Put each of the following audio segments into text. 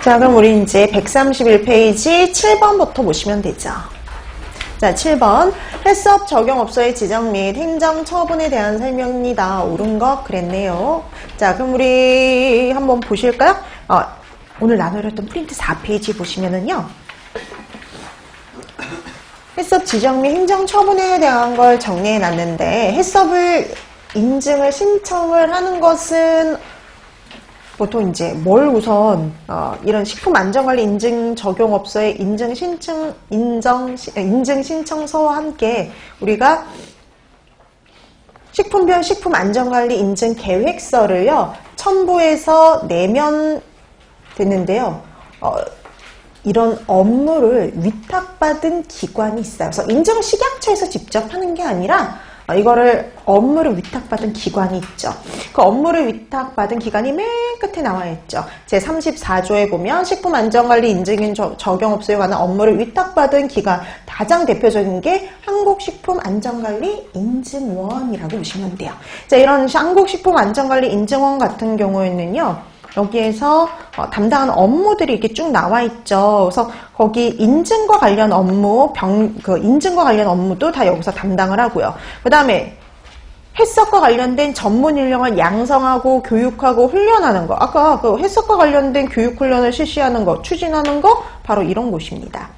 자, 그럼 우리 이제 131페이지 7번부터 보시면 되죠. 자, 7번. 해썹 적용업소의 지정 및 행정 처분에 대한 설명입니다. 옳은 것 그랬네요. 자, 그럼 우리 한번 보실까요? 오늘 나눠드렸던 프린트 4페이지 보시면은요. 해썹 지정 및 행정 처분에 대한 걸 정리해 놨는데, 해썹을 인증을 신청을 하는 것은 보통 이제 뭘 우선 이런 식품안전관리 인증 적용업소의 인증 신청서와 함께 우리가 식품별 식품안전관리 인증 계획서를요 첨부해서 내면 되는데요. 이런 업무를 위탁받은 기관이 있어요. 그래서 인증 식약처에서 직접 하는 게 아니라 이거를 업무를 위탁받은 기관이 있죠. 그 업무를 위탁받은 기관이 맨 끝에 나와 있죠. 제34조에 보면 식품안전관리 인증인 적용업소에 관한 업무를 위탁받은 기관, 가장 대표적인 게 한국식품안전관리 인증원이라고 보시면 돼요. 자, 이런 한국식품안전관리 인증원 같은 경우에는요. 여기에서 담당하는 업무들이 이렇게 쭉 나와 있죠. 그래서 거기 인증과 관련 업무, 인증과 관련 업무도 다 여기서 담당을 하고요. 그 다음에 해썹과 관련된 전문 인력을 양성하고 교육하고 훈련하는 거. 아까 그 해썹과 관련된 교육 훈련을 실시하는 거, 추진하는 거 바로 이런 곳입니다.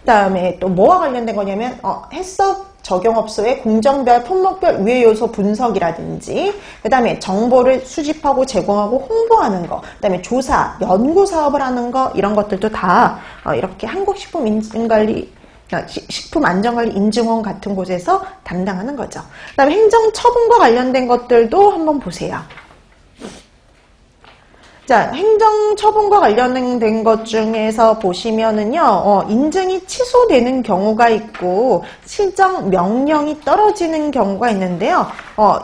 그 다음에 또 뭐와 관련된 거냐면 해썹 적용업소의 공정별, 품목별 유해 요소 분석이라든지 그 다음에 정보를 수집하고 제공하고 홍보하는 거, 그 다음에 조사, 연구 사업을 하는 거 이런 것들도 다 이렇게 식품안전관리 인증원 같은 곳에서 담당하는 거죠. 그 다음에 행정처분과 관련된 것들도 한번 보세요. 자, 행정처분과 관련된 것 중에서 보시면은요, 인증이 취소되는 경우가 있고, 시정 명령이 떨어지는 경우가 있는데요,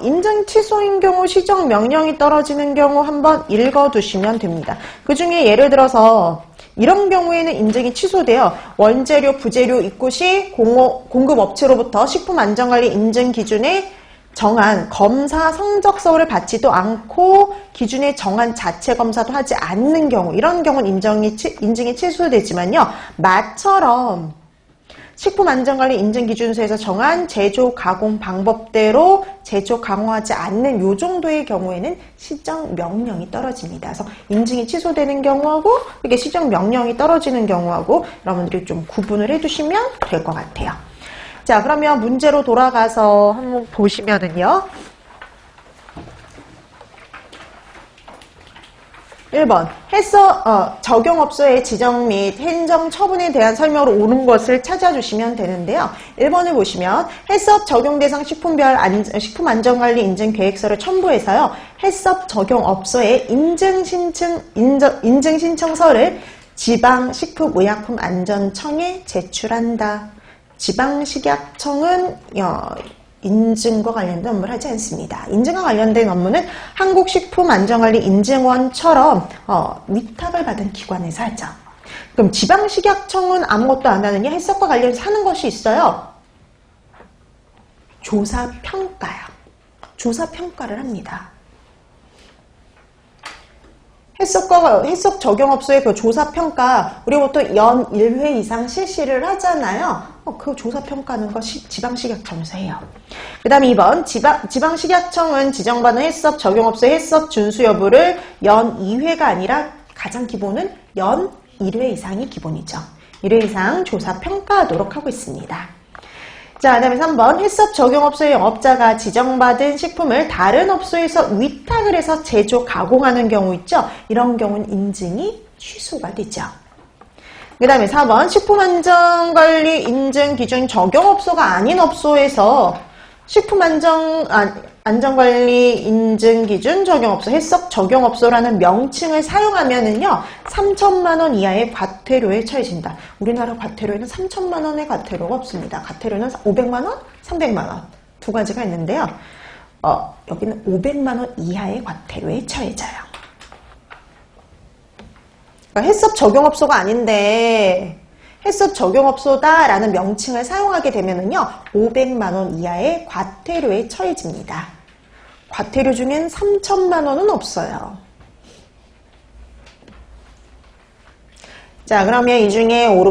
인증 취소인 경우, 시정 명령이 떨어지는 경우 한번 읽어두시면 됩니다. 그 중에 예를 들어서, 이런 경우에는 인증이 취소돼요. 원재료, 부재료 입고 시 공급업체로부터 식품안전관리 인증 기준에 정한 검사 성적서를 받지도 않고 기준에 정한 자체 검사도 하지 않는 경우, 이런 경우는 인증이 취소되지만요. 맛처럼 식품안전관리 인증기준서에서 정한 제조 가공 방법대로 제조 가공하지 않는 요 정도의 경우에는 시정 명령이 떨어집니다. 그래서 인증이 취소되는 경우하고 이게 시정 명령이 떨어지는 경우하고 여러분들이 좀 구분을 해두시면 될 것 같아요. 자, 그러면 문제로 돌아가서 한번 보시면은요. 1번. 적용업소의 지정 및 행정 처분에 대한 설명으로 옳은 것을 찾아주시면 되는데요. 1번을 보시면 해썹 적용 대상 식품안전관리 인증 계획서를 첨부해서요. 해썹 적용업소의 인증 신청서를 지방식품의약품안전청에 제출한다. 지방식약청은 인증과 관련된 업무를 하지 않습니다. 인증과 관련된 업무는 한국식품안전관리 인증원처럼 위탁을 받은 기관에서 하죠. 그럼 지방식약청은 아무것도 안 하느냐? 해썹과 관련해서 하는 것이 있어요. 조사평가요. 조사평가를 합니다. 해썹 적용업소의 그 조사평가, 우리 보통 연 1회 이상 실시를 하잖아요. 그 조사평가는 거 지방식약청에서 해요. 그 다음 2번, 지방식약청은 지정받은 해썹 적용업소의 해썹 준수 여부를 연 2회가 아니라 가장 기본은 연 1회 이상이 기본이죠. 1회 이상 조사평가하도록 하고 있습니다. 자, 그 다음에 3번, 해썹 적용업소의 영업자가 지정받은 식품을 다른 업소에서 위탁을 해서 제조, 가공하는 경우 있죠? 이런 경우는 인증이 취소가 되죠. 그 다음에 4번, 식품안전관리 인증 기준 적용업소가 아닌 업소에서 안전관리 인증 기준 적용업소, 해썹 적용업소라는 명칭을 사용하면은요, 3천만 원 이하의 과태료에 처해진다. 우리나라 과태료에는 3천만 원의 과태료가 없습니다. 과태료는 500만 원, 300만 원 두 가지가 있는데요. 여기는 500만 원 이하의 과태료에 처해져요. 그러니까 해썹 적용업소가 아닌데 해썹 적용업소다라는 명칭을 사용하게 되면은요, 500만 원 이하의 과태료에 처해집니다. 과태료 중엔 3천만 원은 없어요. 자, 그러면 이 중에 옳은